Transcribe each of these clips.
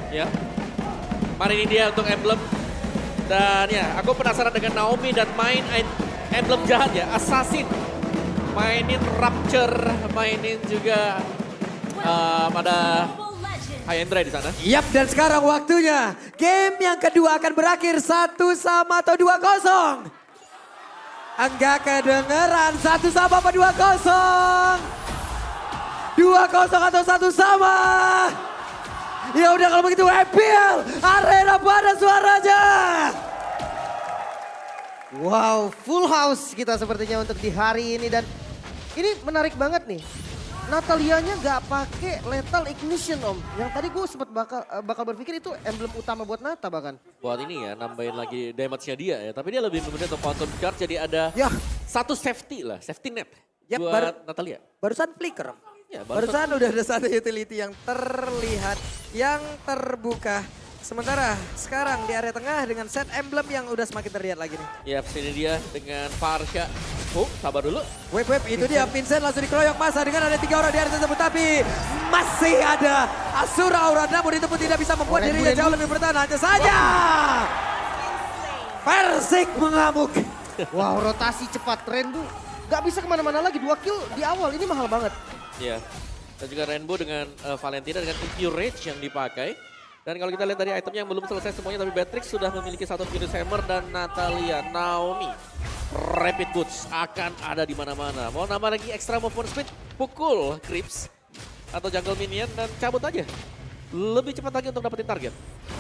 Ya. Mari ini dia untuk emblem. Dan ya, aku penasaran dengan Naomi dan main emblem jahat ya, Assassin. Mainin Rapture, mainin juga pada Hyendra di sana. Yap, dan sekarang waktunya game yang kedua akan berakhir 1-1 atau 2-0. Enggak kedengeran, 1 sama apa 2-0? 2-0 atau 1 sama? Ya udah kalau begitu EPL Arena pada suaranya. Wow, full house kita sepertinya untuk di hari ini dan ini menarik banget nih. Natalianya nggak pakai lethal ignition om. Yang tadi gue sempat bakal berpikir itu emblem utama buat Nata bahkan. Buat ini ya, nambahin lagi damage-nya dia ya. Tapi dia lebih memilih untuk quantum charge, jadi ada Ya. satu safety lah, safety net Yap, buat Natalia. Barusan flicker. Ya, Barusan udah ada satu utility yang terlihat, yang terbuka. Sementara sekarang di area tengah dengan set emblem yang udah semakin terlihat lagi nih. Ya, sini dia dengan Farsha. Oh, sabar dulu. Web itu dia Vincent langsung dikeroyok masa dengan ada 3 orang di area tersebut. Tapi masih ada Asura Aura, namun itu pun tidak bisa membuat dirinya jauh lebih bertahan. Hanya saja Persik mengamuk. Wow, rotasi cepat Rainbow. Gak bisa kemana-mana lagi, 2 kill di awal ini mahal banget. Ya, dan juga Rainbow dengan Valentina dengan Impure Rage yang dipakai. Dan kalau kita lihat dari itemnya yang belum selesai semuanya, tapi Beatrix sudah memiliki satu Furious Hammer dan Natalia, Naomi. Rapid Boots akan ada di mana-mana. Mau nambah lagi extra movement speed, pukul Creeps atau jungle minion dan cabut aja. Lebih cepat lagi untuk dapetin target.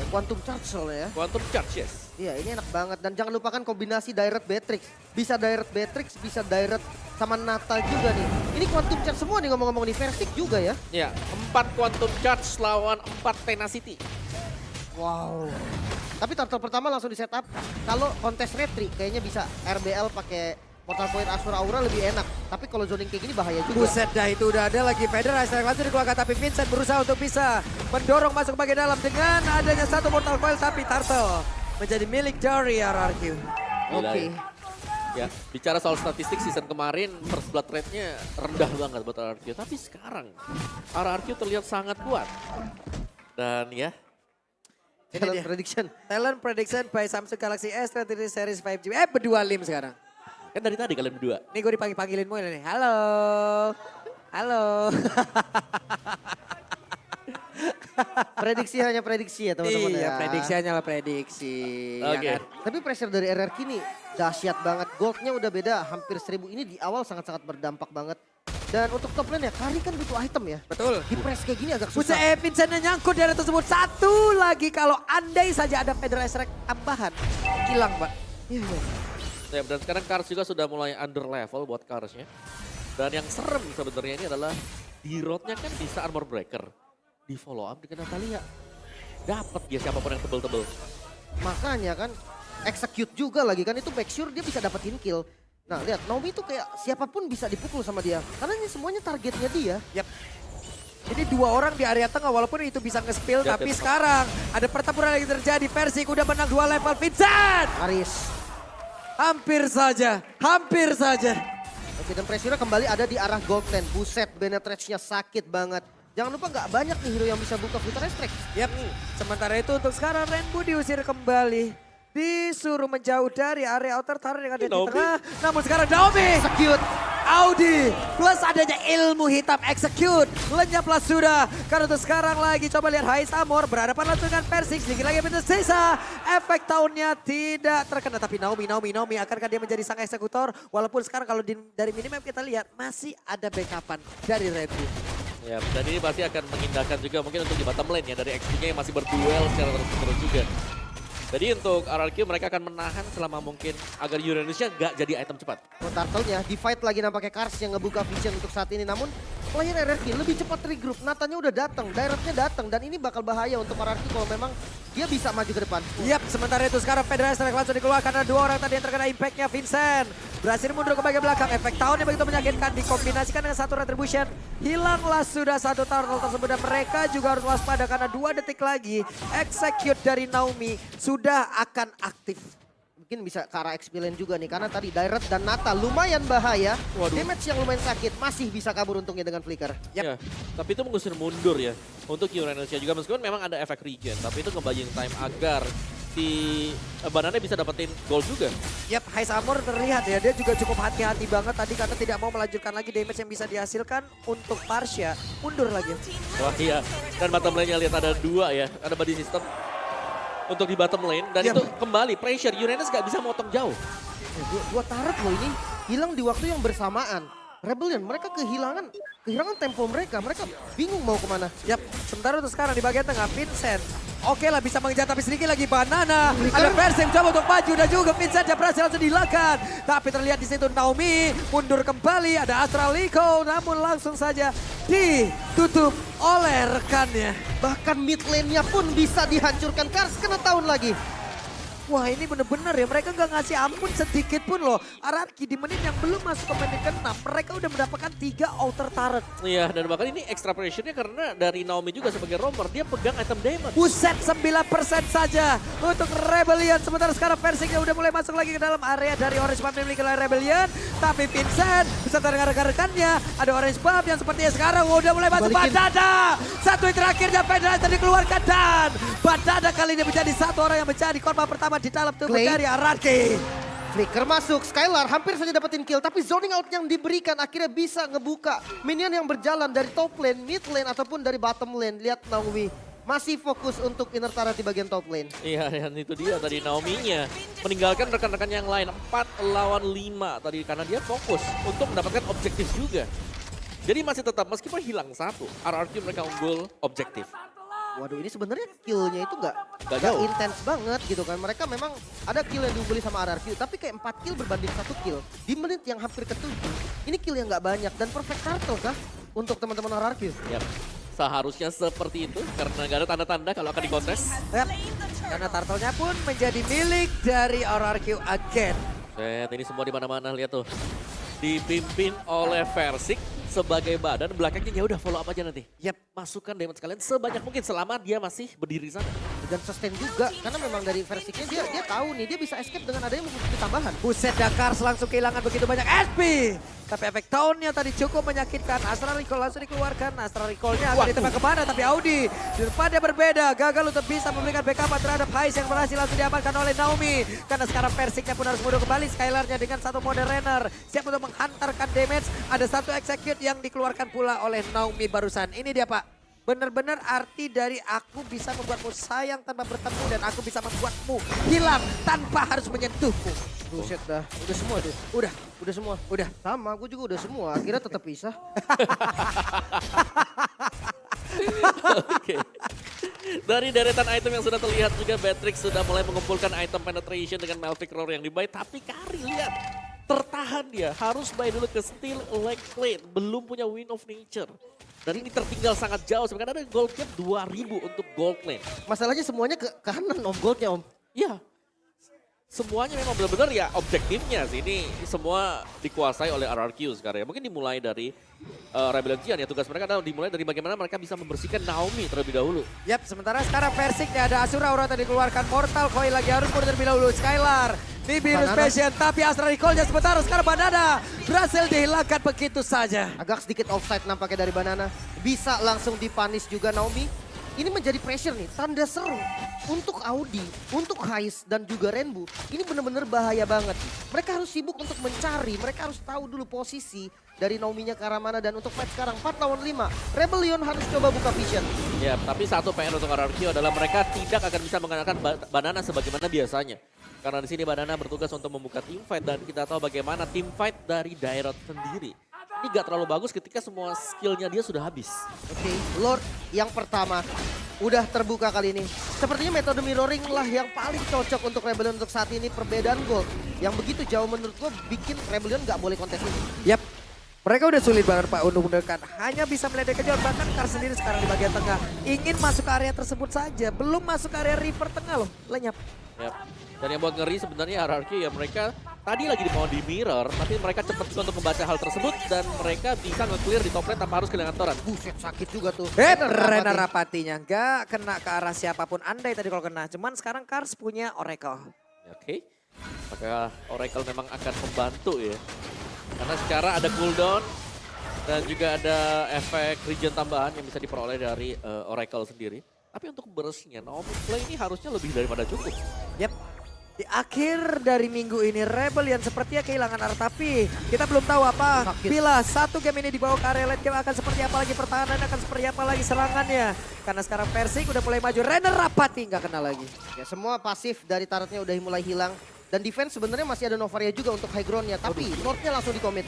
Quantum charge soalnya ya. Quantum Charge, yes. Iya ini enak banget dan jangan lupakan kombinasi direct Beatrix. Bisa direct Beatrix, bisa direct sama Nata juga nih. Ini quantum charge semua nih ngomong-ngomong nih, Versik juga ya. Ya, 4 Quantum Charge lawan 4 Tenacity. Wow. Tapi turtle pertama langsung di setup. Kalau kontes retri kayaknya bisa RBL pakai Portal Point Asura Aura lebih enak. Tapi kalau zoning kayak gini bahaya juga. Buset dah, itu udah ada lagi Federer langsung dikeluarkan, tapi Vincent berusaha untuk bisa mendorong masuk ke bagian dalam dengan adanya satu Mortal Coil, tapi Turtle menjadi milik dari RRQ. Gila Oke. Ya, bicara soal statistik season kemarin, first blood rate-nya rendah banget buat RRQ. Tapi sekarang, RRQ terlihat sangat kuat. Dan ya, Talent dia. prediction. Talent prediction by Samsung Galaxy S23 Series 5G. Berdua lim sekarang. kan dari tadi kalian berdua. Nih gue dipanggil-panggilin mulu nih. Halo. Halo. Prediksi hanya prediksi ya teman-teman Iya, ya. prediksi hanyalah prediksi. ya Oke. kan? Tapi pressure dari RRQ nih dahsyat banget. Goldnya udah beda hampir 1000. Ini di awal sangat-sangat berdampak banget. Dan untuk top lane ya, Kari kan butuh item ya. Betul. Di press kayak gini agak Buset, susah. Vincent nyangkut di area tersebut. Satu lagi kalau andai saja ada Federer Strike tambahan. Hilang, Mbak. Iya, iya. Ya, dan sekarang Kars juga sudah mulai under level buat Karsnya. Dan yang serem sebenarnya ini adalah di roadnya kan bisa armor breaker. Di follow up dengan Natalia. Dapat dia siapapun yang tebel-tebel. Makanya kan execute juga lagi kan itu make sure dia bisa dapetin kill. Nah lihat Naomi itu kayak siapapun bisa dipukul sama dia. Karena ini semuanya targetnya dia. Yap. Jadi dua orang di area tengah walaupun itu bisa nge-spill. Yap, Tapi yap. sekarang ada pertempuran lagi terjadi. Persik udah menang 2 level. Vincent! Aris. Hampir saja. Hampir saja. Oke dan pressure kembali ada di arah gold lane. Buset penetrate-nya sakit banget. Jangan lupa nggak banyak nih hero yang bisa buka Future Strike. Yap. Sementara itu untuk sekarang Rainbow diusir kembali. Disuruh menjauh dari area outer turret yang ada di Naomi. tengah. Namun sekarang Naomi. Execute. Audi plus adanya ilmu hitam execute. Lenyaplah sudah. Karena untuk sekarang lagi coba lihat High Samor berhadapan langsung dengan Persik. Sedikit lagi pintu sisa. Efek tahunnya tidak terkena. Tapi Naomi akankah dia menjadi sang eksekutor. Walaupun sekarang kalau dari minimap kita lihat masih ada backupan dari Rainbow. Ya, dan ini pasti akan mengindahkan juga mungkin untuk di bottom lane ya. Dari XP-nya yang masih berduel secara terus-menerus juga. Jadi untuk RRQ mereka akan menahan selama mungkin agar Uranusnya nggak jadi item cepat. Oh, turtle-nya di fight lagi nampaknya Kars yang ngebuka vision untuk saat ini. Namun player RRQ lebih cepat regroup. Natanya udah datang, directnya datang. Dan ini bakal bahaya untuk RRQ kalau memang dia bisa maju ke depan. Yap, sementara itu sekarang Federer Strike langsung dikeluarkan karena dua orang tadi yang terkena impact-nya. Vincent berhasil mundur ke bagian belakang. Efek tahunnya begitu menyakitkan dikombinasikan dengan satu retribution. Hilanglah sudah satu turtle tersebut dan mereka juga harus waspada karena 2 detik lagi execute dari Naomi sudah akan aktif. Mungkin bisa ke arah XP lane juga nih. Karena tadi Direct dan Nata lumayan bahaya. Waduh. Damage yang lumayan sakit. Masih bisa kabur untungnya dengan Flicker. Ya, tapi itu mengusir mundur ya untuk Uranusnya juga meskipun memang ada efek regen, tapi itu ngebuying time agar si Banana bisa dapetin gold juga. Yap, Hais Amor terlihat ya, dia juga cukup hati-hati banget tadi karena tidak mau melanjutkan lagi damage yang bisa dihasilkan untuk Parsha. Mundur lagi. Wah iya, dan bottom lane-nya lihat ada 2 ya, ada body system untuk di bottom lane dan Yap. itu kembali pressure, Uranus gak bisa motong jauh. Dua turret loh ini. Hilang di waktu yang bersamaan. Rebellion, mereka kehilangan tempo mereka. Mereka bingung mau kemana. Yap, sementara untuk sekarang di bagian tengah Vincent. Oke lah bisa mengejar tapi sedikit lagi Banana. Ada Persim coba untuk maju dan juga Vincent yang berhasil langsung dihilangkan. Tapi terlihat di situ Naomi mundur kembali. Ada Astraliko namun langsung saja ditutup oleh rekannya. Bahkan mid lane-nya pun bisa dihancurkan. Kars kena tahun lagi. Wah ini bener-bener ya, mereka nggak ngasih ampun sedikit pun loh. Ararki di menit yang belum masuk ke menit ke-6, mereka udah mendapatkan 3 outer turret. Iya, dan bahkan ini extra pressure-nya karena dari Naomi juga sebagai roamer, dia pegang item damage. Buset 9% saja untuk Rebellion. Sementara sekarang Versingnya udah mulai masuk lagi ke dalam area dari Orange Buff yang dimiliki oleh Rebellion. Tapi Vincent beserta dengan rekan-rekannya, ada Orange Buff yang sepertinya sekarang udah mulai masuk. Badada! Satu yang terakhirnya Federer dikeluarkan dan Badada kali ini menjadi satu orang yang menjadi korban pertama di dalam tubuh Clay. dari Ararki. Flicker masuk, Skylar hampir saja dapetin kill. Tapi zoning out yang diberikan akhirnya bisa ngebuka minion yang berjalan dari top lane, mid lane, ataupun dari bottom lane. Lihat Naomi masih fokus untuk inner turret di bagian top lane. Iya, dan itu dia tadi Naomi-nya meninggalkan rekan-rekan yang lain 4 lawan 5 tadi karena dia fokus untuk mendapatkan objektif juga. Jadi masih tetap meskipun hilang 1, RRQ mereka unggul objektif. Waduh ini sebenarnya killnya itu Nggak gak jauh. intens banget gitu kan. Mereka memang ada kill yang diungguli sama RRQ. Tapi kayak 4 kill berbanding 1 kill. Di menit yang hampir ke-7. Ini kill yang gak banyak. Dan perfect turtle kah untuk teman-teman RRQ? Yap. Seharusnya seperti itu karena gak ada tanda-tanda kalau akan dikontes. Yap. Karena turtle-nya pun menjadi milik dari RRQ again. Set, ini semua di mana-mana lihat tuh. Dipimpin oleh Versik sebagai badan, belakangnya ya udah follow up aja nanti. Yap. Masukkan damage kalian sebanyak mungkin selama dia masih berdiri di sana. Dan sustain juga. Karena memang dari versiknya dia tahu nih. Dia bisa escape dengan adanya musuh tambahan. Buset Dakar langsung kehilangan begitu banyak SP. Tapi efek tahunnya tadi cukup menyakitkan. Astra Recall langsung dikeluarkan. Astra Recall-nya akan ditembak kemana. Tapi Audi di depannya berbeda. Gagal untuk bisa memberikan backup terhadap Hais yang berhasil langsung diamankan oleh Naomi. Karena sekarang Persiknya pun harus mundur kembali. Skylar-nya dengan satu mode runner. Siap untuk menghantarkan damage. Ada satu execute yang dikeluarkan pula oleh Naomi barusan. Ini dia Pak. Benar-benar arti dari aku bisa membuatmu sayang tanpa bertemu dan aku bisa membuatmu hilang tanpa harus menyentuhmu. Buset dah. Udah semua tuh. Udah semua. Udah. Sama, gue juga udah semua. Akhirnya tetap pisah. Oke. Dari deretan item yang sudah terlihat juga Beatrix sudah mulai mengumpulkan item penetration dengan Malphite Roar yang dibuy. Tapi Kari lihat, tertahan dia. Harus buy dulu ke Steel Leg Plate. Belum punya Wind of Nature. Dan ini tertinggal sangat jauh. Sebenarnya ada gold cap 2000 untuk gold lane. Masalahnya semuanya ke kanan om goldnya om. Iya. Semuanya memang benar-benar ya objektifnya sih. Ini semua dikuasai oleh RRQ sekarang ya. Mungkin dimulai dari Rebellion Gian ya. Tugas mereka adalah dimulai dari bagaimana mereka bisa membersihkan Naomi terlebih dahulu. Yap, sementara sekarang Persiknya ada Asura Aura tadi dikeluarkan. Mortal Koi lagi harus mundur terlebih dahulu. Skylar, Nibirus Passion, tapi Astra Recall-nya sementara sekarang Banana berhasil dihilangkan begitu saja. Agak sedikit offside nampaknya dari Banana. Bisa langsung dipanis juga Naomi. Ini menjadi pressure nih, tanda seru untuk Audi, untuk Hais dan juga Rainbow. Ini benar-benar bahaya banget. Mereka harus sibuk untuk mencari, mereka harus tahu dulu posisi dari Naomi-nya ke arah mana. Dan untuk fight sekarang 4 lawan 5, Rebellion harus coba buka vision. Ya, tapi satu PR untuk RRQ adalah mereka tidak akan bisa menggunakan Banana sebagaimana biasanya. Karena di sini Banana bertugas untuk membuka team fight dan kita tahu bagaimana team fight dari Dairot sendiri. Ini gak terlalu bagus ketika semua skillnya dia sudah habis. Oke, Lord yang pertama udah terbuka kali ini. Sepertinya metode mirroring lah yang paling cocok untuk Rebellion untuk saat ini. Perbedaan gold yang begitu jauh menurut gue bikin Rebellion gak boleh kontes ini. Yap. Mereka udah sulit banget Pak untuk mendekat. Hanya bisa meledek kejar, bahkan Kar sendiri sekarang di bagian tengah. Ingin masuk ke area tersebut saja. Belum masuk ke area river tengah loh. Lenyap. Yap. Dan yang buat ngeri sebenarnya RRQ ya mereka tadi lagi mau di mirror. Tapi mereka cepat juga untuk membaca hal tersebut. Dan mereka bisa nge-clear di top lane tanpa harus kehilangan toran. Buset sakit juga tuh. Rena Rapatinya nggak kena ke arah siapapun. Andai tadi kalau kena. Cuman sekarang Kars punya Oracle. Oke. Maka Oracle memang akan membantu ya. Karena secara ada cooldown dan juga ada efek regen tambahan yang bisa diperoleh dari Oracle sendiri. Tapi untuk burstnya Naomi play ini harusnya lebih daripada cukup. Yap. Di akhir dari minggu ini Rebellion sepertinya kehilangan arah, tapi kita belum tahu apa. Sakit. Bila satu game ini dibawa ke area late game akan seperti apa lagi pertahanan, akan seperti apa lagi serangannya. Karena sekarang Persik udah mulai maju, Renner Rapati nggak kena lagi. Ya semua pasif dari turretnya udah mulai hilang. Dan defense sebenarnya masih ada Novaria juga untuk high groundnya. Tapi Lordnya langsung di commit.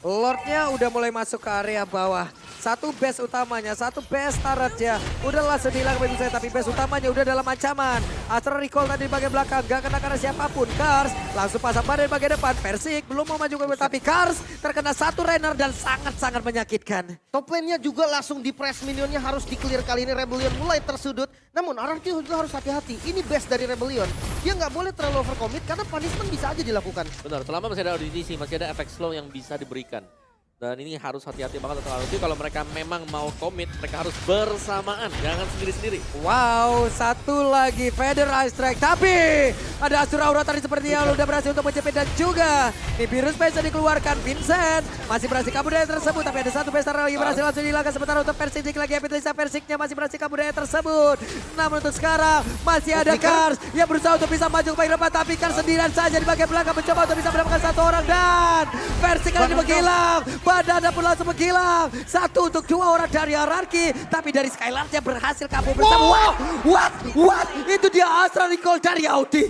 Lordnya udah mulai masuk ke area bawah. Satu base utamanya, satu base turretnya. Udah langsung hilang begitu saya, tapi base utamanya udah dalam ancaman. Astral Recall tadi di bagian belakang, gak kena karena siapapun. Kars langsung pasang badan bagian depan. Persik belum mau maju ke belakang, tapi Kars terkena satu Renner dan sangat-sangat menyakitkan. Top lane-nya juga langsung di press, minionnya harus di-clear. Kali ini Rebellion mulai tersudut. Namun RRQ juga harus hati-hati. Ini best dari Rebellion. Dia nggak boleh terlalu overcommit karena punishment bisa aja dilakukan. Benar, selama masih ada audisi, masih ada efek slow yang bisa diberikan. Dan ini harus hati-hati banget untuk RRQ kalau mereka memang mau komit, mereka harus bersamaan, jangan sendiri-sendiri. Wow, satu lagi Feather Ice Strike, tapi ada Asura Aura tadi seperti yang udah berhasil untuk menjepit dan juga nih virus bisa dikeluarkan. Vincent masih berhasil kabur dari tersebut, tapi ada satu pesta lagi berhasil langsung dihilangkan. Sementara untuk Persik lagi Epitesa Persiknya masih berhasil kabur dari tersebut. Namun untuk sekarang masih ada Kars yang berusaha untuk bisa maju ke bagian depan, tapi Kars sendirian saja di bagian belakang mencoba untuk bisa mendapatkan satu orang dan Persik kali ini menghilang. Badannya pun langsung menghilang. Satu untuk dua orang dari hierarki. Tapi dari Skylar yang berhasil kabur bersama. What? Itu dia Astral Recall dari Audi.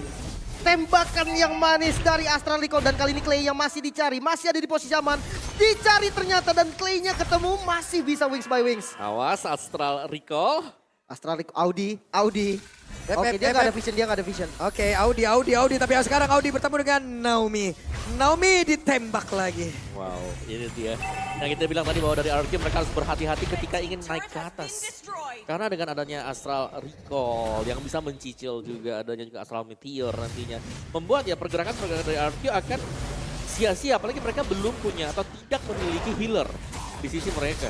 Tembakan yang manis dari Astral Recall dan kali ini Clay yang masih dicari. Masih ada di posisi aman. Dicari ternyata dan Clay-nya ketemu masih bisa wings by wings. Awas Astral Recall. Astral Recall, Audi. Oke, dia nggak ada vision, Oke, Audi. Tapi sekarang Audi bertemu dengan Naomi ditembak lagi. Wow, ini dia. Yang kita bilang tadi bahwa dari RRQ mereka harus berhati-hati ketika ingin naik ke atas. Karena dengan adanya Astral Recall yang bisa mencicil juga, adanya juga Astral Meteor nantinya. Membuat ya pergerakan dari RRQ akan sia-sia, apalagi mereka belum punya atau tidak memiliki healer di sisi mereka.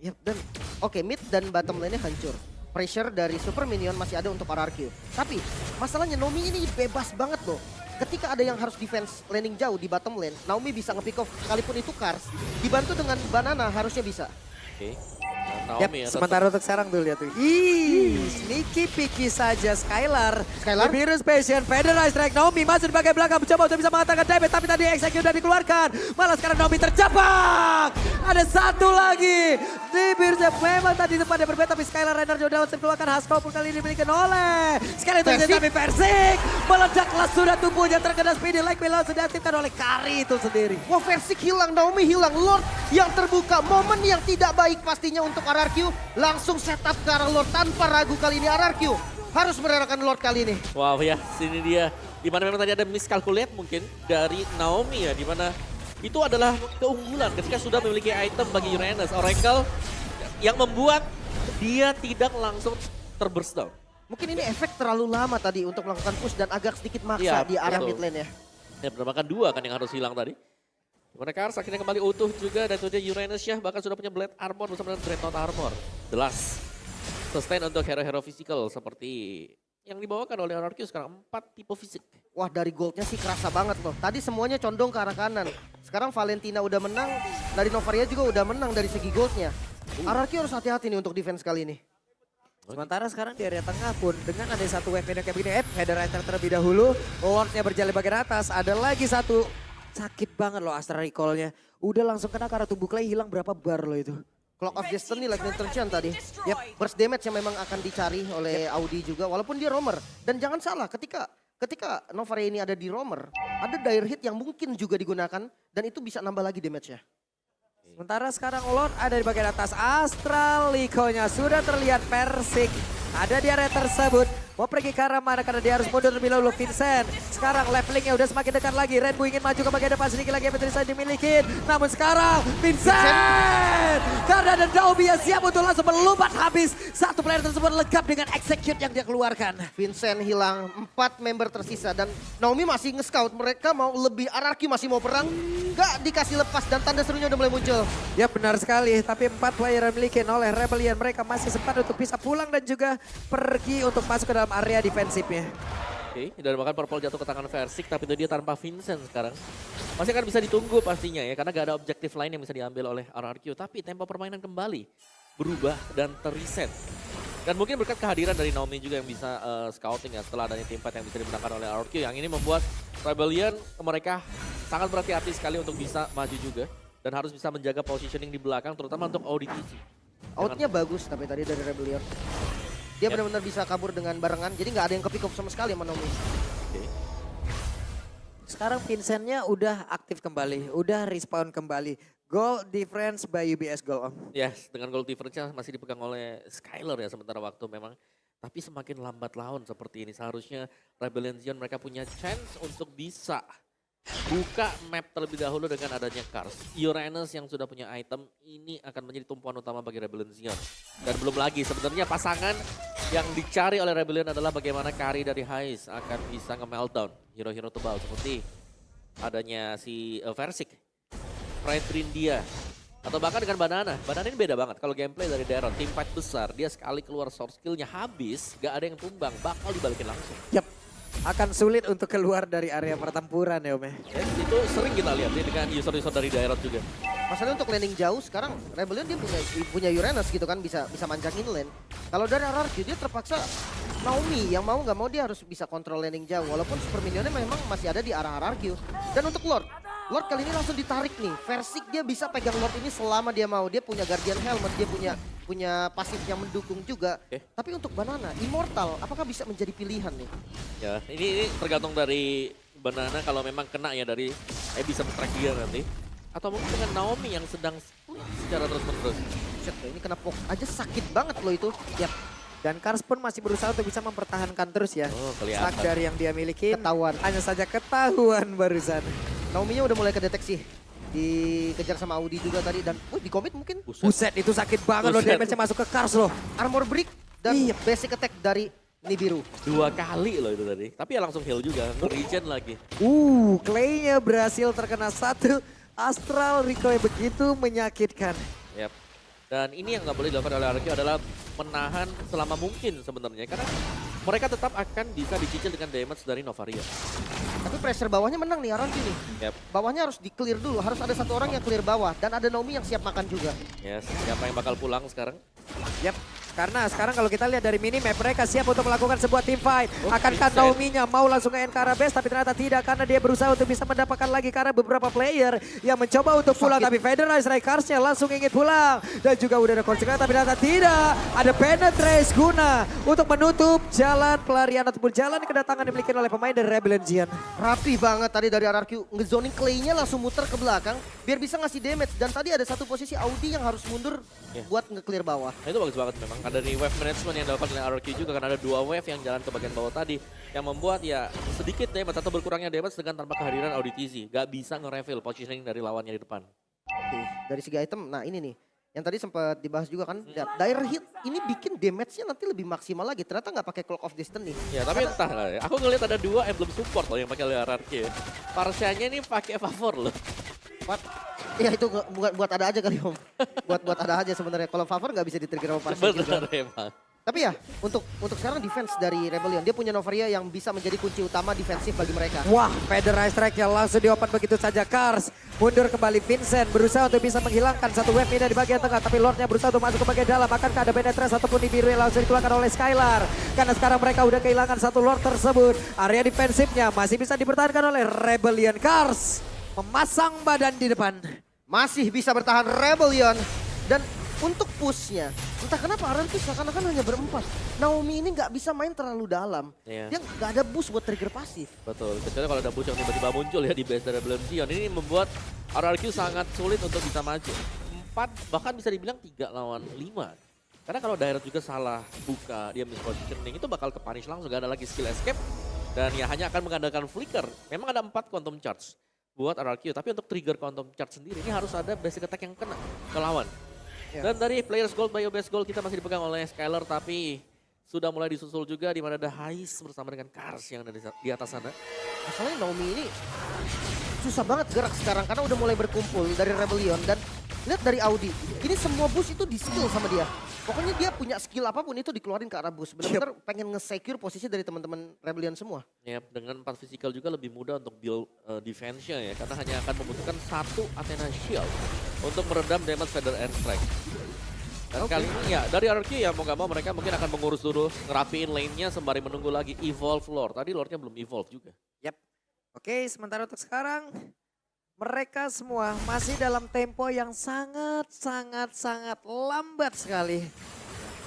Yap, dan oke, mid dan bottom lane-nya hancur. Pressure dari super minion masih ada untuk RRQ. Tapi masalahnya Naomi ini bebas banget loh. Ketika ada yang harus defense laning jauh di bottom lane, Naomi bisa nge-pick off sekalipun itu Kars. Dibantu dengan banana harusnya bisa. Oke. Yap, sementara untuk sekarang tuh lihat tuh. Sneaky picky saja Skylar. Virus Passion, Feather Ice Strike, Naomi masuk di bagian belakang mencoba untuk bisa mengatakan damage, tapi tadi execute sudah dikeluarkan. Malah sekarang Naomi terjebak. Ada satu lagi. Di Virus memang tadi tempatnya berbeda, tapi Skylar Renner sudah langsung keluarkan. Haskell pun kali ini dimiliki oleh. Sekali itu tapi Persik meledaklah sudah tubuhnya terkena speedy like langsung diaktifkan oleh Kari itu sendiri. Wah, Persik hilang, Naomi hilang. Lord yang terbuka, momen yang tidak baik pastinya untuk RRQ. Langsung setup ke arah Lord tanpa ragu kali ini RRQ. Harus merelakan Lord kali ini. Wow ya, sini dia. Dimana memang tadi ada miscalculate mungkin dari Naomi ya. Dimana itu adalah keunggulan ketika sudah memiliki item bagi Uranus. Oracle yang membuat dia tidak langsung terburst down. Mungkin ini efek terlalu lama tadi untuk melakukan push dan agak sedikit maksa Ya, di area betul. mid lane ya. Ya bahkan dua kan yang harus hilang tadi. Dimana Kars akhirnya kembali utuh juga dan itu dia Uranus ya. Bahkan sudah punya Blade Armor bersama dengan Dreadnought Armor. Jelas. Sustain untuk hero-hero physical seperti yang dibawakan oleh RRQ sekarang 4 tipe fisik. Wah, dari goldnya sih kerasa banget loh. Tadi semuanya condong ke arah kanan. Sekarang Valentina udah menang, dari Novaria juga udah menang dari segi goldnya. RRQ harus hati-hati nih untuk defense kali ini. Sementara sekarang di area tengah pun dengan ada satu wave yang kayak begini, Header Rider terlebih dahulu, Lordnya berjalan bagian atas, ada lagi satu, sakit banget loh Astral Recall-nya. Udah langsung kena karena tubuh Clay hilang berapa bar loh itu. Clock of Destiny like Tension tadi. Yep, burst damage yang memang akan dicari oleh Audi juga, walaupun dia roamer. Dan jangan salah, ketika Novaria ini ada di roamer, ada dire hit yang mungkin juga digunakan, dan itu bisa nambah lagi damage-nya. Sementara sekarang Lord ada di bagian atas, Astral Recall-nya sudah terlihat Persik. Ada di area tersebut, mau pergi ke arah mana karena dia harus mundur terlebih dahulu. Vincent sekarang levelingnya udah semakin dekat lagi. Rainbow ingin maju ke bagian depan, sedikit lagi Petrisa dimiliki. Namun sekarang Vincent karena ada Daubi yang siap untuk langsung melompat habis. Satu player tersebut legap dengan execute yang dia keluarkan. Vincent hilang, 4 member tersisa dan Naomi masih nge-scout. Mereka mau lebih, RRQ masih mau perang, gak dikasih lepas dan tanda serunya udah mulai muncul. Ya benar sekali, tapi 4 player yang dimiliki oleh Rebellion mereka masih sempat untuk bisa pulang dan juga pergi untuk masuk ke dalam area defensifnya. Oke, dan bahkan purple jatuh ke tangan Versik, tapi itu dia tanpa Vincent sekarang. Masih akan bisa ditunggu pastinya ya, karena gak ada objektif lain yang bisa diambil oleh RRQ. Tapi tempo permainan kembali berubah dan terreset. Dan mungkin berkat kehadiran dari Naomi juga yang bisa scouting ya, setelah adanya tim fight yang bisa dimenangkan oleh RRQ. Yang ini membuat Rebellion mereka sangat berhati-hati sekali untuk bisa maju juga. Dan harus bisa menjaga positioning di belakang, terutama untuk ODTC. Outnya bagus tapi tadi dari Rebellion. Dia benar-benar bisa kabur dengan barengan, jadi nggak ada yang kepick up sama sekali sama Naomi. Oke. Sekarang Vincentnya udah aktif kembali, udah respawn kembali. Goal difference by UBS goal Om. Yes, dengan goal difference-nya masih dipegang oleh Skylar ya sementara waktu memang. Tapi semakin lambat laun seperti ini, seharusnya Rebellion Zion mereka punya chance untuk bisa buka map terlebih dahulu dengan adanya Cars. Uranus yang sudah punya item ini akan menjadi tumpuan utama bagi Rebellion Zion. Dan belum lagi sebenarnya pasangan yang dicari oleh Rebellion adalah bagaimana carry dari Hais akan bisa nge-meltdown hero-hero tebal seperti adanya si Versik, Fredrin dia, atau bahkan dengan Banana. Banana ini beda banget kalau gameplay dari Daron, tim fight besar, dia sekali keluar source skillnya habis, gak ada yang tumbang, bakal dibalikin langsung. Yap, akan sulit untuk keluar dari area pertempuran ya Om ya. Yes, itu sering kita lihat nih dengan user-user dari Daron juga. Masalahnya untuk landing jauh sekarang Rebellion dia punya Uranus gitu kan, bisa manjangin lane. Kalau dari RRQ dia terpaksa Naomi yang mau nggak mau dia harus bisa kontrol landing jauh, walaupun super minionnya memang masih ada di arah RRQ. Dan untuk Lord kali ini langsung ditarik nih. Versik dia bisa pegang Lord ini selama dia mau. Dia punya Guardian Helmet, dia punya pasif yang mendukung juga. Tapi untuk Banana, Immortal apakah bisa menjadi pilihan nih? Ya, ini tergantung dari Banana kalau memang kena ya dari bisa track dia nanti. Atau mungkin dengan Naomi yang sedang split secara terus-menerus. Shit, ini kena poke aja sakit banget loh itu. Yap. Dan Cars pun masih berusaha untuk bisa mempertahankan terus ya. Oh, kelihatan. Stack dari yang dia miliki. Ketahuan. Hanya saja ketahuan barusan. Naomi-nya udah mulai kedeteksi. Dikejar sama Audi juga tadi dan di commit mungkin. Buset itu sakit banget loh, Buset. damage-nya masuk ke Cars loh. Armor break dan Iya. basic attack dari Nibiru. 2 kali loh itu tadi. Tapi ya langsung heal juga, regen lagi. Clay-nya berhasil terkena satu. Astral recoil begitu menyakitkan. Yap. Dan ini yang nggak boleh dilakukan oleh RRQ adalah menahan selama mungkin sebenarnya. Karena mereka tetap akan bisa dicicil dengan damage dari Novaria. Tapi pressure bawahnya menang nih RRQ nih. Yap. Bawahnya harus di-clear dulu, harus ada satu orang yang clear bawah. Dan ada Naomi yang siap makan juga. Yes, siapa yang bakal pulang sekarang? Yap. Karena sekarang kalau kita lihat dari minimap, mereka siap untuk melakukan sebuah team fight. Oh, Akankah Vincent. Naomi-nya mau langsung nge-end ke arah base, tapi ternyata tidak. Karena dia berusaha untuk bisa mendapatkan lagi karena beberapa player yang mencoba untuk pulang. Tapi Federal Strikers-nya langsung ingin pulang. Dan juga udah ada konsekuensi, tapi ternyata tidak. Ada penetrace guna untuk menutup jalan pelarian ataupun jalan kedatangan yang dimiliki oleh pemain dari Rebellion Zion. Rapi banget tadi dari RRQ. Ngezoning Clay-nya langsung muter ke belakang biar bisa ngasih damage. Dan tadi ada satu posisi Audi yang harus mundur buat nge-clear bawah. Nah, itu bagus banget memang. Ada di wave management yang dilakukan oleh RRQ juga karena ada 2 wave yang jalan ke bagian bawah tadi. Yang membuat ya sedikit damage atau berkurangnya damage dengan tanpa kehadiran ODTC. Gak bisa nge-reveal positioning dari lawannya di depan. Oke, dari segi item, nah ini nih. Yang tadi sempat dibahas juga kan, Dire Hit ini bikin damage-nya nanti lebih maksimal lagi. Ternyata nggak pakai Cloak of Destiny. Ya tapi entah lah ya. Aku ngeliat ada 2 emblem support loh yang pakai oleh RRQ ya. Parsianya ini pakai favor loh. Ya itu buat ada aja kali Om. buat ada aja sebenarnya. Kalau favor nggak bisa di-trigger sama Parsi juga. Bener emang. Tapi ya untuk sekarang defense dari Rebellion, dia punya Novaria yang bisa menjadi kunci utama defensif bagi mereka. Wah, Federal Strike-nya langsung diopen begitu saja. Cars mundur kembali, Vincent berusaha untuk bisa menghilangkan satu wave ini di bagian tengah. Tapi Lordnya berusaha untuk masuk ke bagian dalam. Akankah ada penetrasi ataupun Nibiru yang langsung dikeluarkan oleh Skylar. Karena sekarang mereka udah kehilangan satu Lord tersebut. Area defensifnya masih bisa dipertahankan oleh Rebellion. Cars memasang badan di depan. Masih bisa bertahan Rebellion. Dan untuk pushnya, entah kenapa Aaron tuh seakan-akan hanya berempat. Naomi ini nggak bisa main terlalu dalam. Iya. Dia nggak ada boost buat trigger pasif. Betul, kecuali kalau ada boost yang tiba-tiba muncul ya di base dari Rebellion Zion. Ini membuat RRQ sangat sulit untuk bisa maju. 4, bahkan bisa dibilang 3 lawan 5. Karena kalau Direct juga salah buka, dia mispositioning, itu bakal ke-punish langsung. Gak ada lagi skill escape. Dan ya hanya akan mengandalkan flicker. Memang ada 4 quantum charge buat RRQ. Tapi untuk trigger quantum charge sendiri, ini harus ada basic attack yang kena ke lawan. Dan dari Players Gold by OBS Gold kita masih dipegang oleh Skylar, tapi sudah mulai disusul juga di mana ada Hais bersama dengan Cars yang ada di atas sana. Masalahnya Naomi ini susah banget gerak sekarang karena udah mulai berkumpul dari Rebellion. Dan lihat dari Audi, ini semua boost itu di skill sama dia. Pokoknya dia punya skill apapun itu dikeluarin ke arah boost. Benar-benar pengen nge-secure posisi dari teman-teman Rebellion semua. Ya, dengan 4 physical juga lebih mudah untuk build defense-nya ya. Karena hanya akan membutuhkan 1 Athena Shield untuk meredam damage Feather Strike. Dan kali ini ya dari RRQ ya mau gak mau mereka mungkin akan mengurus dulu, ngerapiin lane-nya sembari menunggu lagi evolve Lord. Tadi Lord-nya belum evolve juga. Yap. Oke, sementara untuk sekarang mereka semua masih dalam tempo yang sangat lambat sekali.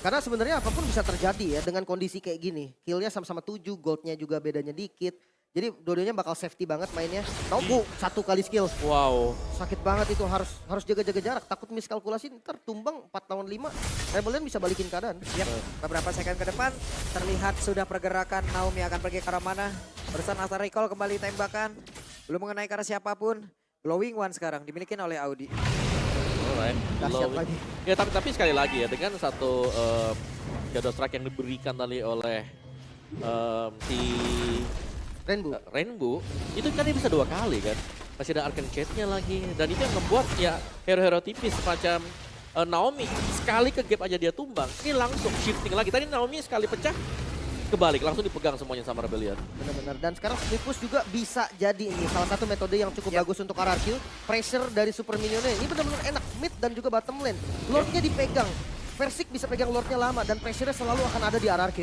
Karena sebenarnya apapun bisa terjadi ya dengan kondisi kayak gini. Kill-nya sama-sama 7, gold-nya juga bedanya dikit. Jadi dua-duanya bakal safety banget mainnya. Nobu 1 kali skill. Wow. Sakit banget itu, harus jaga-jaga jarak. Takut miskalkulasi ntar tumbang 4 lawan 5. Rebellion bisa balikin keadaan. Yap, beberapa second ke depan terlihat sudah pergerakan Naomi akan pergi ke arah mana. Barusan Asar Recall kembali tembakan. Belum mengenai ke arah siapapun. Glowing One sekarang dimiliki oleh Audi. Alright. Dahsyat lagi. Ya tapi sekali lagi ya dengan satu shadow strike yang diberikan tadi oleh si Rainbow itu kan dia bisa 2 kali kan. Masih ada Arcane Chase-nya lagi dan itu yang membuat ya hero-hero tipis semacam Naomi sekali ke gap aja dia tumbang. Ini langsung shifting lagi. Tadi Naomi sekali pecah kebalik langsung dipegang semuanya sama Rebellion. Benar-benar. Dan sekarang split push juga bisa jadi ini salah satu metode yang cukup bagus untuk RRQ. Pressure dari super minionnya ini benar-benar enak mid dan juga bottom lane. Lordnya dipegang. Versik bisa pegang Lordnya lama dan pressure-nya selalu akan ada di RRQ.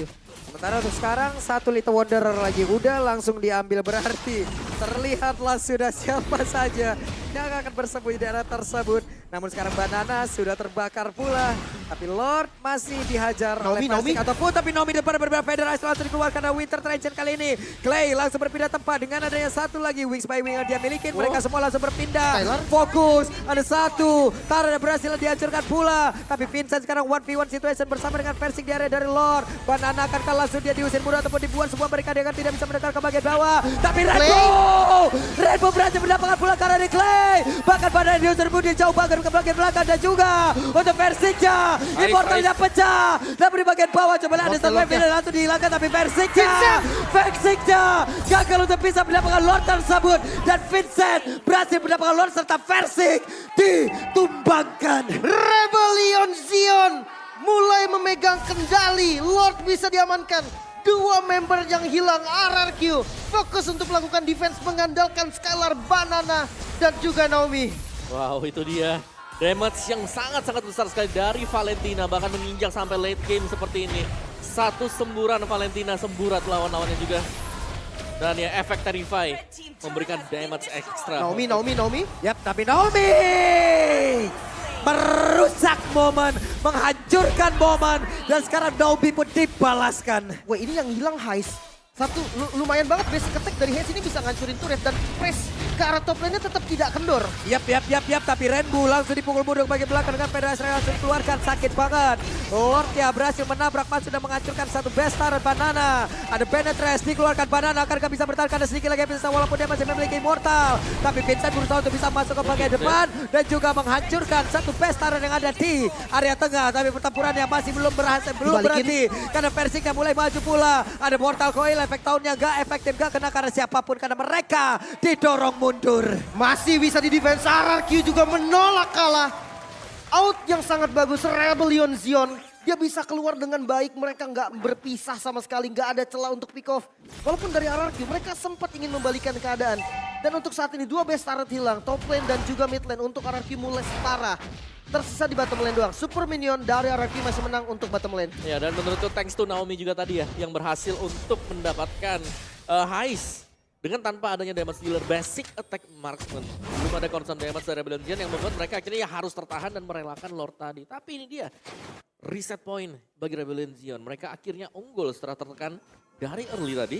Sementara untuk sekarang 1 Little Wanderer lagi udah langsung diambil, berarti terlihatlah sudah siapa saja yang akan bersembunyi di area tersebut. Namun sekarang Banana sudah terbakar pula. Tapi Lord masih dihajar oleh Persik ataupun tapi Naomi depan berbeda Federasi langsung dikeluarkan dari Winter Trencher kali ini. Clay langsung berpindah tempat dengan adanya 1 lagi Wings by Wing yang dia miliki. Mereka semua langsung berpindah. Tyler. Fokus, ada 1. Tara berhasil dihancurkan pula. Tapi Vincent sekarang 1v1 situation bersama dengan Persik di area dari Lord. Banana akan langsung dia diusir mudah ataupun dibuat semua mereka dengan tidak bisa mendekat ke bagian bawah. Tapi Rainbow berhasil mendapatkan pula karena di Clay. Bahkan pada diusir pun dia jauh banget ke bagian belakang dan juga untuk Persiknya. Immortalnya pecah. Tapi di bagian bawah coba lihat ada satu final langsung dihilangkan tapi Persiknya gagal untuk bisa mendapatkan Lord tersebut. Dan Vincent berhasil mendapatkan Lord serta Persik ditumbangkan. Rebellion Zion mulai memegang kendali. Lord bisa diamankan. 2 member yang hilang RRQ fokus untuk melakukan defense mengandalkan Skylar, Banana dan juga Naomi. Wow, itu dia. Damage yang sangat-sangat besar sekali dari Valentina. Bahkan menginjak sampai late game seperti ini. 1 semburan Valentina semburat lawan-lawannya juga. Dan ya efek Terrify memberikan damage ekstra. Naomi. Yap, tapi Naomi merusak momen, menghancurkan momen. Dan sekarang Naomi pun dibalaskan. Wah ini yang hilang Heist. Satu lumayan banget basic attack dari Heist ini bisa ngancurin turret dan press ke arah top lane-nya tetap tidak kendor. Yap. Tapi Rainbow langsung dipukul mundur bagian belakang dengan Federasi langsung keluarkan. Sakit banget. Lord ya berhasil menabrak Mas sudah menghancurkan 1 best turret Banana. Ada Penetrace dikeluarkan Banana akan bisa bertahan karena sedikit lagi bisa walaupun dia masih memiliki Immortal. Tapi Vincent berusaha untuk bisa masuk ke bagian depan dan juga menghancurkan 1 best turret yang ada di area tengah. Tapi pertempurannya masih belum berhenti karena Persiknya mulai maju pula. Ada Mortal Coil efek tahunnya gak efektif, gak kena karena siapapun karena mereka didorong mundur. Masih bisa di defense, RRQ juga menolak kalah. Out yang sangat bagus Rebellion Zion. Dia bisa keluar dengan baik, mereka nggak berpisah sama sekali, nggak ada celah untuk pick off. Walaupun dari RRQ mereka sempat ingin membalikan keadaan. Dan untuk saat ini 2 best turret hilang, top lane dan juga mid lane untuk RRQ mulai setara. Tersisa di bottom lane doang. Super minion dari RRQ masih menang untuk bottom lane. Ya dan menurutku thanks to Naomi juga tadi ya yang berhasil untuk mendapatkan Heist dengan tanpa adanya damage dealer basic attack marksman. Belum ada concern damage dari Rebellion Zion yang membuat mereka akhirnya ya harus tertahan dan merelakan Lord tadi. Tapi ini dia reset point bagi Rebellion Zion. Mereka akhirnya unggul setelah tertekan dari early tadi.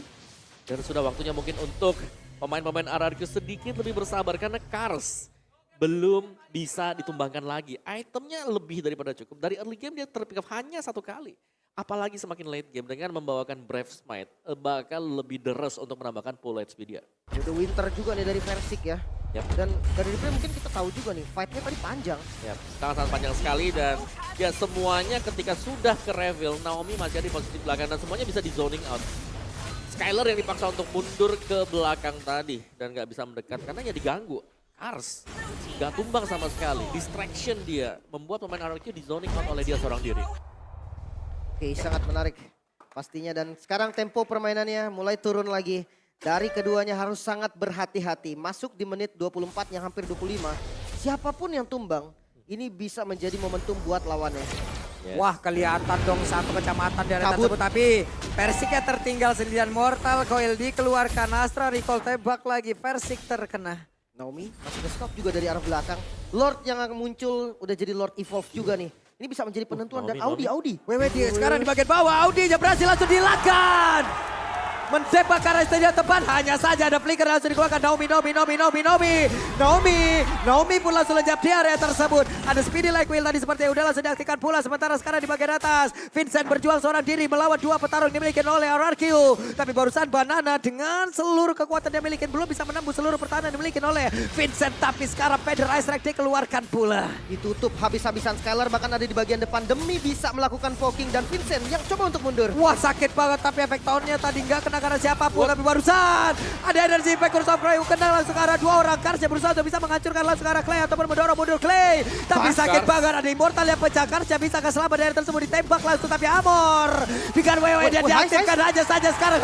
Dan sudah waktunya mungkin untuk pemain-pemain RRQ sedikit lebih bersabar karena Kars belum bisa ditumbangkan lagi. Itemnya lebih daripada cukup. Dari early game dia terpick up hanya 1 kali. Apalagi semakin late game dengan membawakan Brave Smite bakal lebih deres untuk menambahkan full HP dia. Ada Winter juga nih dari Versik ya. Yep. Dan dari replay mungkin kita tahu juga nih fight-nya tadi panjang. Yep. Sangat-sangat panjang sekali dan ya semuanya ketika sudah ke reveal Naomi masih ada di posisi belakang dan semuanya bisa di zoning out. Skylar yang dipaksa untuk mundur ke belakang tadi dan gak bisa mendekat karena ya diganggu Ars gak tumbang sama sekali. Distraction dia membuat pemain RRQ di zoning out oleh dia seorang diri. Oke, sangat menarik pastinya. Dan sekarang tempo permainannya mulai turun lagi. Dari keduanya harus sangat berhati-hati. Masuk di menit 24 yang hampir 25. Siapapun yang tumbang, ini bisa menjadi momentum buat lawannya. Yes. Wah, kelihatan dong satu kecamatan di area Kabut. tersebut. Tapi Persik tertinggal sendirian. Mortal Coil dikeluarkan. Astra recall tembak lagi. Persik terkena. Naomi masih ada stop juga dari arah belakang. Lord yang akan muncul udah jadi Lord Evolve juga nih. Ini bisa menjadi penentuan. Dan Audi. WWD sekarang di bagian bawah. Audinya berhasil langsung dilakukan. Mendepak ke arah stadion tepat. Hanya saja ada flicker langsung dikeluarkan. Naomi pun langsung lenyap di area tersebut. Ada speedy like wheel tadi seperti yang udah langsung diaktifkan pula. Sementara sekarang di bagian atas. Vincent berjuang seorang diri melawan dua petarung dimiliki oleh RRQ. Tapi barusan Banana dengan seluruh kekuatan yang dimiliki belum bisa menembus seluruh pertahanan yang dimiliki oleh Vincent. Tapi sekarang Feather Ice Strike dikeluarkan pula. Ditutup habis-habisan. Skylar bahkan ada di bagian depan demi bisa melakukan poking. Dan Vincent yang coba untuk mundur. Wah, sakit banget tapi efek tahunnya tadi nggak kena karena siapapun. Tapi barusan ada energi impact Curse of Cry kena langsung ke arah dua orang. Karsnya berusaha untuk bisa menghancurkan langsung ke arah Clay ataupun mendorong mundur Clay. Tapi sakit banget, ada Immortal yang pecah. Karsnya bisa keselamat dari tersebut ditembak langsung. Tapi Amor dengan WW dia diaktifkan aja saja sekarang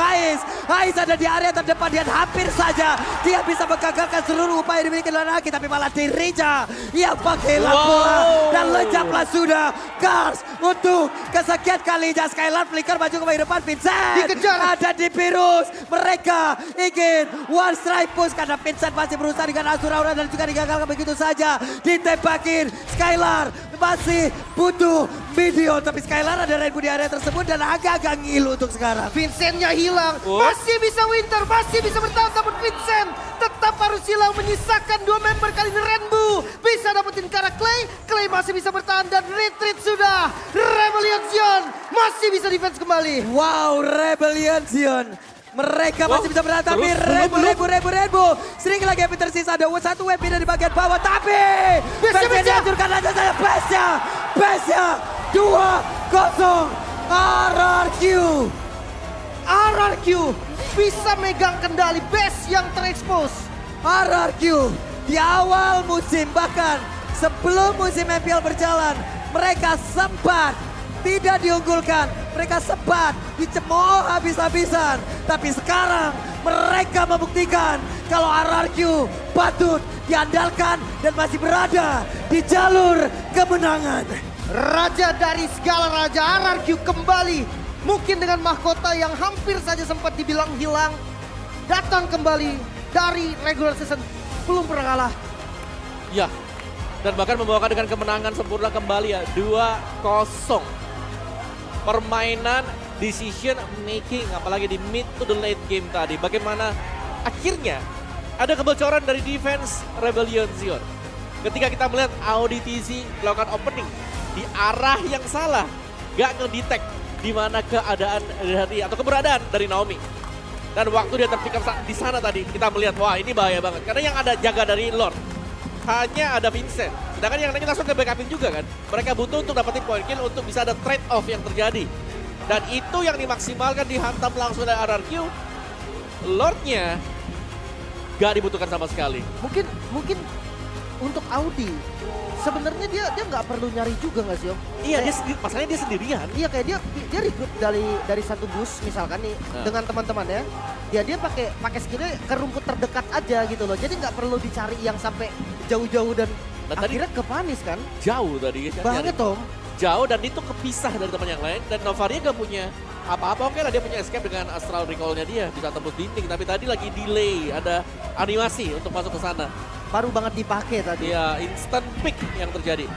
Hais ada di area terdepan dan hampir saja dia bisa menggagalkan seluruh upaya dimiliki oleh Naki. Tapi malah dirinya yang pakai bola dan lenyaplah sudah Kars untuk kesekian kalinya. Skylar flicker maju ke bagian depan. Vincent dikejar, ada di virus. Mereka ingin one strike push karena Vincent masih berusaha dengan Azura Aura dan juga digagalkan begitu saja. Ditembakin Skylar masih butuh video. Tapi Skylar ada rainbow di area tersebut dan agak-agak ngilu untuk sekarang. Vincentnya hilang. Masih bisa Winter, masih bisa bertahan. Namun Vincent tetap harus hilang. Menyisakan dua member kali ini Rainbow. Bisa dapetin ke arah Clay. Clay masih bisa bertahan dan retreat sudah. Rebellion Zion masih bisa defense kembali. Wow, Rebellion Zion. Mereka masih bisa bertahan tapi Rainbow. Sering lagi yang tersisa ada satu web di bagian bawah. Tapi Besnya dihancurkan aja saya Besnya 2-0 RRQ bisa megang kendali base yang terekspos. RRQ di awal musim bahkan sebelum musim MPL berjalan mereka sempat tidak diunggulkan, mereka sempat dicemooh habis-habisan. Tapi sekarang mereka membuktikan kalau RRQ patut diandalkan dan masih berada di jalur kemenangan. Raja dari segala raja RRQ kembali. Mungkin dengan mahkota yang hampir saja sempat dibilang hilang. Datang kembali dari regular season. Belum pernah kalah. Ya, dan bahkan membawakan dengan kemenangan sempurna kembali ya. 2-0. Permainan decision making apalagi di mid to the late game tadi. Bagaimana akhirnya ada kebocoran dari defense Rebellion Zion. Ketika kita melihat Audi TZ melakukan opening di arah yang salah. Gak ngedetect di mana keadaan dari atau keberadaan dari Naomi. Dan waktu dia terpick up di sana tadi kita melihat wah ini bahaya banget. Karena yang ada jaga dari Lord hanya ada Vincent. Sedangkan yang lainnya langsung ke backupin juga kan. Mereka butuh untuk dapetin point kill untuk bisa ada trade off yang terjadi. Dan itu yang dimaksimalkan dihantam langsung dari RRQ. Lordnya gak dibutuhkan sama sekali. Mungkin untuk Audi sebenarnya dia nggak perlu nyari juga nggak sih Om? Iya, masalahnya dia sendirian. Iya kayak dia recruit dari satu bus misalkan nih dengan teman-temannya. Dia pakai skillnya ke rumput terdekat aja gitu loh. Jadi nggak perlu dicari yang sampai jauh-jauh dan akhirnya kepanis kan? Jauh tadi. Banget Om. Jauh dan itu kepisah dari teman yang lain. Dan Novaria gak punya apa-apa. Oke lah dia punya escape dengan astral recall-nya dia. Bisa tembus dinding. Tapi tadi lagi delay. Ada animasi untuk masuk ke sana. Baru banget dipakai tadi. Iya, instant pick yang terjadi.